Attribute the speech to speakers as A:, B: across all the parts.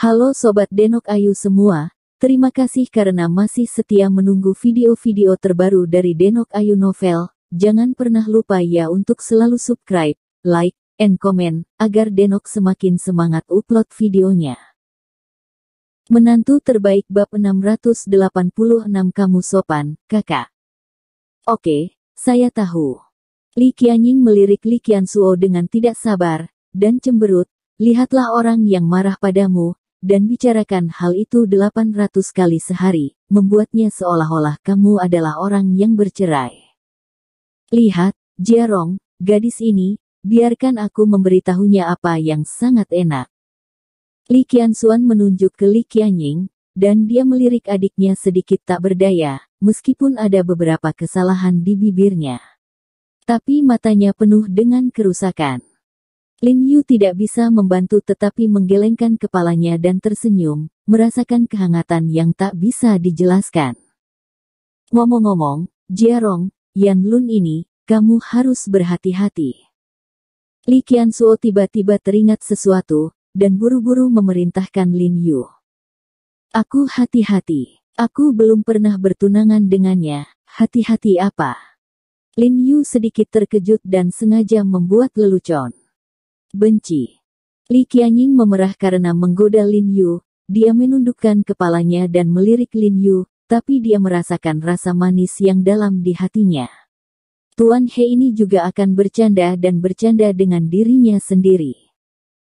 A: Halo Sobat Denok Ayu semua, terima kasih karena masih setia menunggu video-video terbaru dari Denok Ayu Novel. Jangan pernah lupa ya untuk selalu subscribe, like, and comment, agar Denok semakin semangat upload videonya. Menantu terbaik bab 686 kamu sopan, kakak. Oke, saya tahu. Li Qianying melirik Li Qiansuo dengan tidak sabar dan cemberut. Lihatlah orang yang marah padamu, dan bicarakan hal itu 800 kali sehari, membuatnya seolah-olah kamu adalah orang yang bercerai. Lihat, Jiarong, gadis ini, biarkan aku memberitahunya apa yang sangat enak. Li Qianxuan menunjuk ke Li Qianying, dan dia melirik adiknya sedikit tak berdaya, meskipun ada beberapa kesalahan di bibirnya. Tapi matanya penuh dengan kerusakan. Lin Yu tidak bisa membantu tetapi menggelengkan kepalanya dan tersenyum, merasakan kehangatan yang tak bisa dijelaskan. Ngomong-ngomong, Jiarong, Yan Lun ini, kamu harus berhati-hati. Li Qiansuo tiba-tiba teringat sesuatu, dan buru-buru memerintahkan Lin Yu. Aku hati-hati. Aku belum pernah bertunangan dengannya, hati-hati apa? Lin Yu sedikit terkejut dan sengaja membuat lelucon. Benci. Li Qianying memerah karena menggoda Lin Yu, dia menundukkan kepalanya dan melirik Lin Yu, tapi dia merasakan rasa manis yang dalam di hatinya. Tuan He ini juga akan bercanda dan bercanda dengan dirinya sendiri.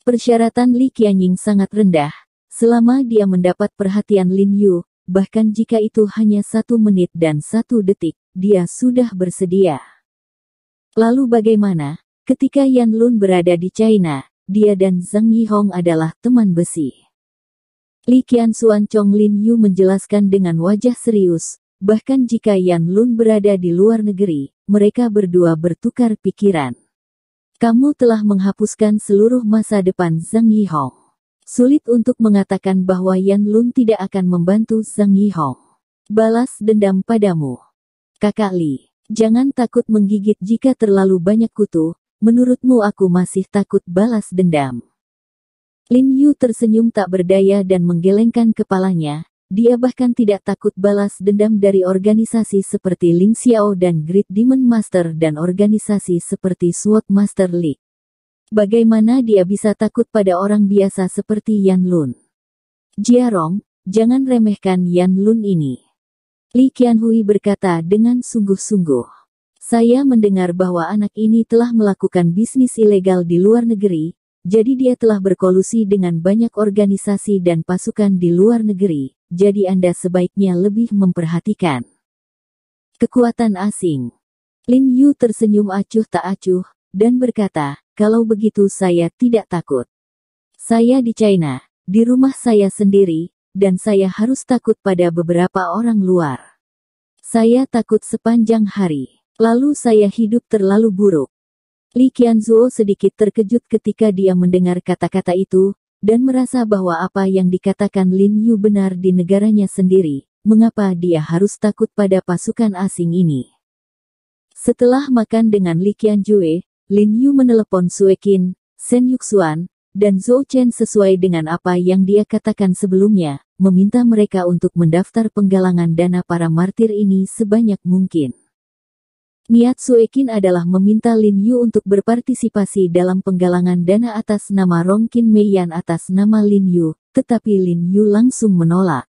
A: Persyaratan Li Qianying sangat rendah, selama dia mendapat perhatian Lin Yu, bahkan jika itu hanya 1 menit dan 1 detik, dia sudah bersedia. Lalu bagaimana? Ketika Yan Lun berada di China, dia dan Zhang Yihong adalah teman besi. Li Qianxuan Chong Lin Yu menjelaskan dengan wajah serius, bahkan jika Yan Lun berada di luar negeri, mereka berdua bertukar pikiran. Kamu telah menghapuskan seluruh masa depan Zhang Yihong. Sulit untuk mengatakan bahwa Yan Lun tidak akan membantu Zhang Yihong balas dendam padamu. Kakak Li, jangan takut menggigit jika terlalu banyak kutu. Menurutmu aku masih takut balas dendam? Lin Yu tersenyum tak berdaya dan menggelengkan kepalanya, dia bahkan tidak takut balas dendam dari organisasi seperti Ling Xiao dan Great Demon Master dan organisasi seperti Sword Master League. Bagaimana dia bisa takut pada orang biasa seperti Yan Lun? Jiarong, jangan remehkan Yan Lun ini. Li Qianhui berkata dengan sungguh-sungguh. Saya mendengar bahwa anak ini telah melakukan bisnis ilegal di luar negeri, jadi dia telah berkolusi dengan banyak organisasi dan pasukan di luar negeri, jadi Anda sebaiknya lebih memperhatikan kekuatan asing. Lin Yu tersenyum acuh tak acuh, dan berkata, kalau begitu saya tidak takut. Saya di China, di rumah saya sendiri, dan saya harus takut pada beberapa orang luar. Saya takut sepanjang hari. Lalu saya hidup terlalu buruk. Li Qianzuo sedikit terkejut ketika dia mendengar kata-kata itu, dan merasa bahwa apa yang dikatakan Lin Yu benar di negaranya sendiri. Mengapa dia harus takut pada pasukan asing ini? Setelah makan dengan Li Qianjue, Lin Yu menelepon Sue Qin, Shen Yuxuan, dan Zhou Chen sesuai dengan apa yang dia katakan sebelumnya, meminta mereka untuk mendaftar penggalangan dana para martir ini sebanyak mungkin. Niat Sue Qin adalah meminta Lin Yu untuk berpartisipasi dalam penggalangan dana atas nama Rong Qin Meiyan atas nama Lin Yu, tetapi Lin Yu langsung menolak.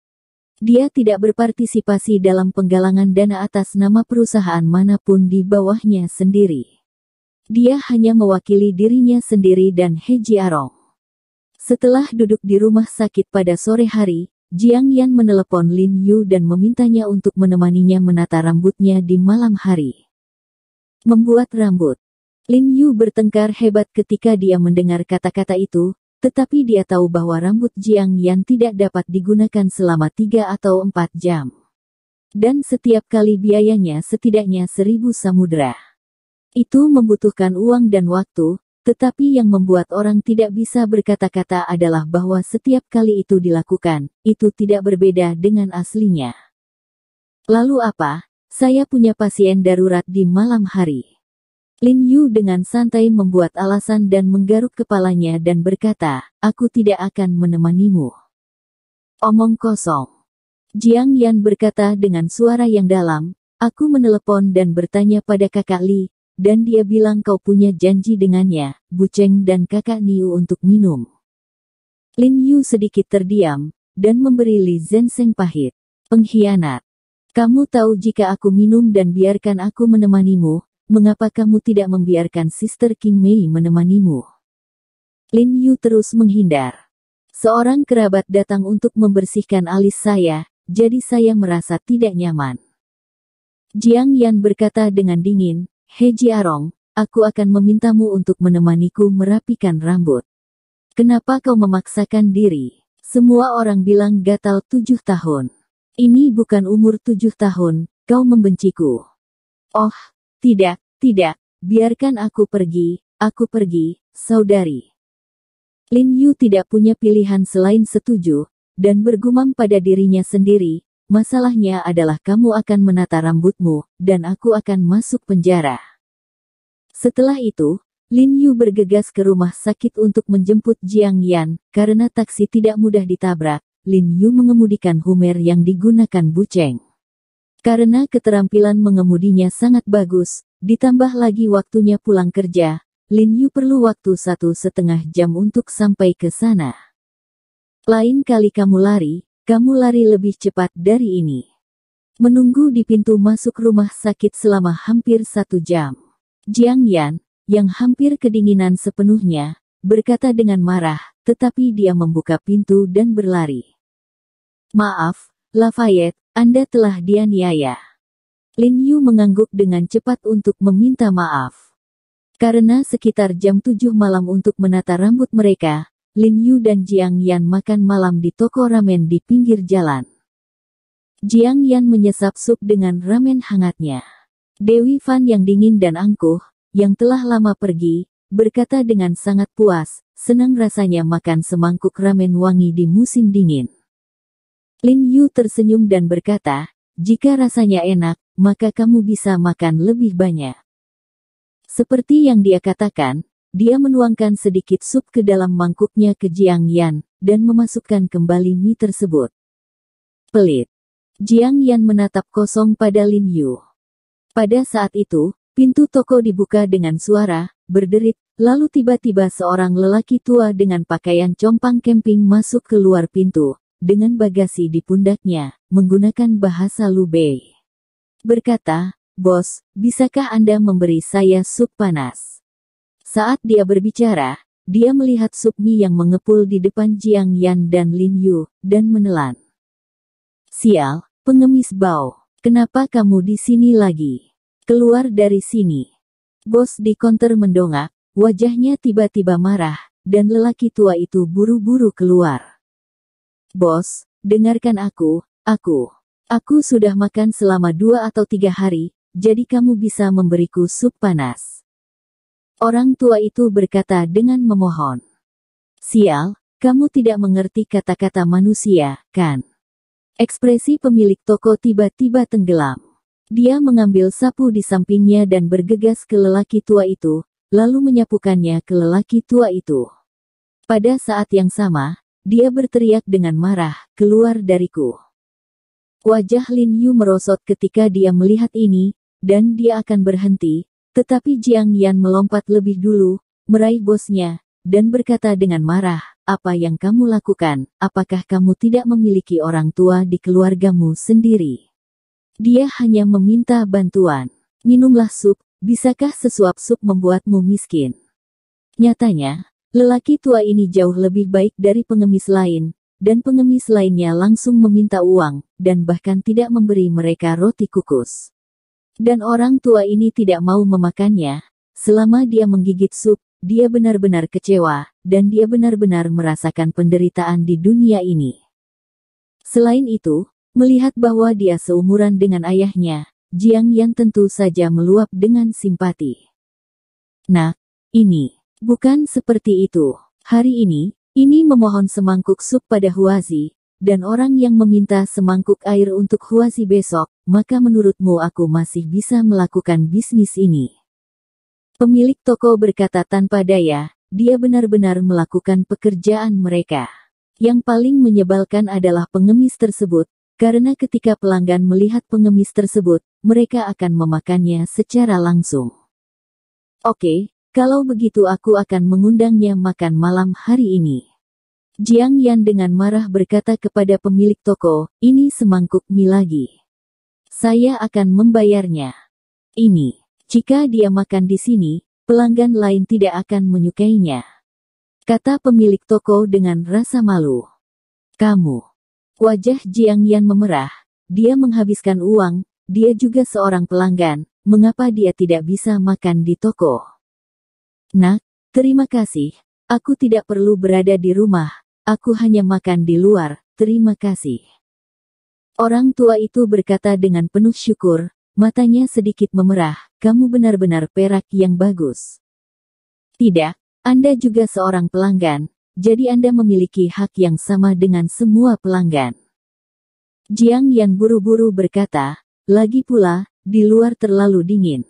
A: Dia tidak berpartisipasi dalam penggalangan dana atas nama perusahaan manapun di bawahnya sendiri. Dia hanya mewakili dirinya sendiri dan He Jiarong. Setelah duduk di rumah sakit pada sore hari, Jiang Yan menelepon Lin Yu dan memintanya untuk menemaninya menata rambutnya di malam hari. Membuat rambut. Lin Yu bertengkar hebat ketika dia mendengar kata-kata itu, tetapi dia tahu bahwa rambut Jiang Yan tidak dapat digunakan selama 3 atau 4 jam. Dan setiap kali biayanya setidaknya 1.000 samudra. Itu membutuhkan uang dan waktu, tetapi yang membuat orang tidak bisa berkata-kata adalah bahwa setiap kali itu dilakukan, itu tidak berbeda dengan aslinya. Lalu apa? Saya punya pasien darurat di malam hari. Lin Yu dengan santai membuat alasan dan menggaruk kepalanya dan berkata, aku tidak akan menemanimu. Omong kosong. Jiang Yan berkata dengan suara yang dalam, aku menelepon dan bertanya pada kakak Li, dan dia bilang kau punya janji dengannya, Bu Cheng dan kakak Niu untuk minum. Lin Yu sedikit terdiam, dan memberi Li Zenseng pahit. Pengkhianat. Kamu tahu jika aku minum dan biarkan aku menemanimu, mengapa kamu tidak membiarkan Sister King Mei menemanimu? Lin Yu terus menghindar. Seorang kerabat datang untuk membersihkan alis saya, jadi saya merasa tidak nyaman. Jiang Yan berkata dengan dingin, He Jiarong, aku akan memintamu untuk menemaniku merapikan rambut. Kenapa kau memaksakan diri? Semua orang bilang gatal 7 tahun. Ini bukan umur 7 tahun, kau membenciku. Oh, tidak, biarkan aku pergi, saudari. Lin Yu tidak punya pilihan selain setuju, dan bergumam pada dirinya sendiri, masalahnya adalah kamu akan menata rambutmu, dan aku akan masuk penjara. Setelah itu, Lin Yu bergegas ke rumah sakit untuk menjemput Jiang Yan, karena taksi tidak mudah ditabrak, Lin Yu mengemudikan Hummer yang digunakan Bu Cheng. Karena keterampilan mengemudinya sangat bagus, ditambah lagi waktunya pulang kerja, Lin Yu perlu waktu 1,5 jam untuk sampai ke sana. Lain kali kamu lari lebih cepat dari ini. Menunggu di pintu masuk rumah sakit selama hampir 1 jam. Jiang Yan, yang hampir kedinginan sepenuhnya, berkata dengan marah, tetapi dia membuka pintu dan berlari. Maaf, Lafayette, Anda telah dianiaya. Lin Yu mengangguk dengan cepat untuk meminta maaf. Karena sekitar jam 7 malam untuk menata rambut mereka, Lin Yu dan Jiang Yan makan malam di toko ramen di pinggir jalan. Jiang Yan menyesap sup dengan ramen hangatnya. Dewi Fan yang dingin dan angkuh, yang telah lama pergi, berkata dengan sangat puas, senang rasanya makan semangkuk ramen wangi di musim dingin. Lin Yu tersenyum dan berkata, jika rasanya enak, maka kamu bisa makan lebih banyak. Seperti yang dia katakan, dia menuangkan sedikit sup ke dalam mangkuknya ke Jiang Yan, dan memasukkan kembali mie tersebut. Pelit. Jiang Yan menatap kosong pada Lin Yu. Pada saat itu, pintu toko dibuka dengan suara, berderit, lalu tiba-tiba seorang lelaki tua dengan pakaian compang camping masuk keluar pintu, dengan bagasi di pundaknya, menggunakan bahasa Lubei. Berkata, Bos, bisakah Anda memberi saya sup panas? Saat dia berbicara, dia melihat sup mie yang mengepul di depan Jiang Yan dan Lin Yu, dan menelan. Sial, pengemis bau. Kenapa kamu di sini lagi? Keluar dari sini. Bos di konter mendongak, wajahnya tiba-tiba marah, dan lelaki tua itu buru-buru keluar. Bos, dengarkan aku sudah makan selama 2 atau 3 hari, jadi kamu bisa memberiku sup panas. Orang tua itu berkata dengan memohon. Sial, kamu tidak mengerti kata-kata manusia, kan? Ekspresi pemilik toko tiba-tiba tenggelam. Dia mengambil sapu di sampingnya dan bergegas ke lelaki tua itu, lalu menyapukannya ke lelaki tua itu. Pada saat yang sama, dia berteriak dengan marah, keluar dariku. Wajah Lin Yu merosot ketika dia melihat ini, dan dia akan berhenti, tetapi Jiang Yan melompat lebih dulu, meraih bosnya, dan berkata dengan marah, apa yang kamu lakukan, apakah kamu tidak memiliki orang tua di keluargamu sendiri? Dia hanya meminta bantuan. Minumlah sup, bisakah sesuap sup membuatmu miskin? Nyatanya, lelaki tua ini jauh lebih baik dari pengemis lain, dan pengemis lainnya langsung meminta uang, dan bahkan tidak memberi mereka roti kukus. Dan orang tua ini tidak mau memakannya. Selama dia menggigit sup, dia benar-benar kecewa, dan dia benar-benar merasakan penderitaan di dunia ini. Selain itu, melihat bahwa dia seumuran dengan ayahnya, Jiang Yan tentu saja meluap dengan simpati. Nak, ini bukan seperti itu. Hari ini memohon semangkuk sup pada Huazi, dan orang yang meminta semangkuk air untuk Huazi besok, maka menurutmu aku masih bisa melakukan bisnis ini? Pemilik toko berkata tanpa daya, dia benar-benar melakukan pekerjaan mereka. Yang paling menyebalkan adalah pengemis tersebut, karena ketika pelanggan melihat pengemis tersebut, mereka akan memakannya secara langsung. Oke, kalau begitu aku akan mengundangnya makan malam hari ini. Jiang Yan dengan marah berkata kepada pemilik toko, ini semangkuk mie lagi. Saya akan membayarnya. Ini, jika dia makan di sini, pelanggan lain tidak akan menyukainya. Kata pemilik toko dengan rasa malu. Kamu. Wajah Jiang Yan memerah. Dia menghabiskan uang, dia juga seorang pelanggan, mengapa dia tidak bisa makan di toko? Nak, terima kasih. Aku tidak perlu berada di rumah, aku hanya makan di luar, terima kasih. Orang tua itu berkata dengan penuh syukur, matanya sedikit memerah, kamu benar-benar perak yang bagus. Tidak, Anda juga seorang pelanggan, jadi Anda memiliki hak yang sama dengan semua pelanggan. Jiang Yan buru-buru berkata, lagi pula, di luar terlalu dingin.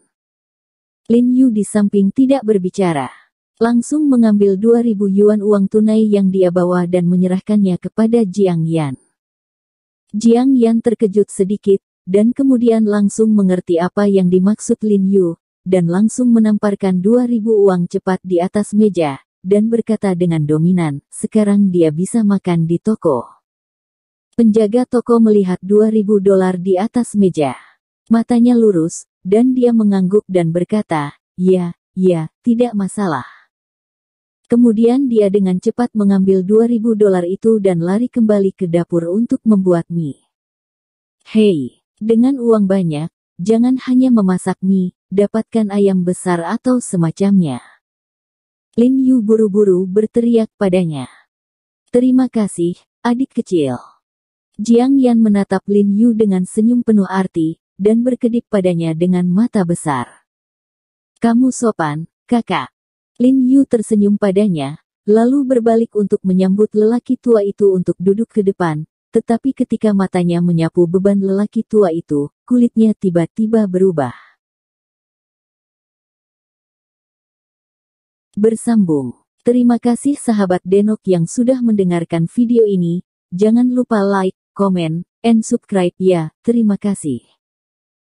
A: Lin Yu di samping tidak berbicara. Langsung mengambil 2.000 yuan uang tunai yang dia bawa dan menyerahkannya kepada Jiang Yan. Jiang Yan terkejut sedikit, dan kemudian langsung mengerti apa yang dimaksud Lin Yu, dan langsung menamparkan 2.000 uang cepat di atas meja, dan berkata dengan dominan, sekarang dia bisa makan di toko. Penjaga toko melihat 2.000 dolar di atas meja. Matanya lurus, dan dia mengangguk dan berkata, ya, tidak masalah. Kemudian dia dengan cepat mengambil 2.000 dolar itu dan lari kembali ke dapur untuk membuat mie. Hei, dengan uang banyak, jangan hanya memasak mie, dapatkan ayam besar atau semacamnya. Lin Yu buru-buru berteriak padanya. Terima kasih, adik kecil. Jiang Yan menatap Lin Yu dengan senyum penuh arti, dan berkedip padanya dengan mata besar. Kamu sopan, kakak. Lin Yu tersenyum padanya, lalu berbalik untuk menyambut lelaki tua itu untuk duduk ke depan, tetapi ketika matanya menyapu beban lelaki tua itu, kulitnya tiba-tiba berubah. Bersambung. Terima kasih sahabat Denok yang sudah mendengarkan video ini, jangan lupa like, komen, and subscribe ya, terima kasih.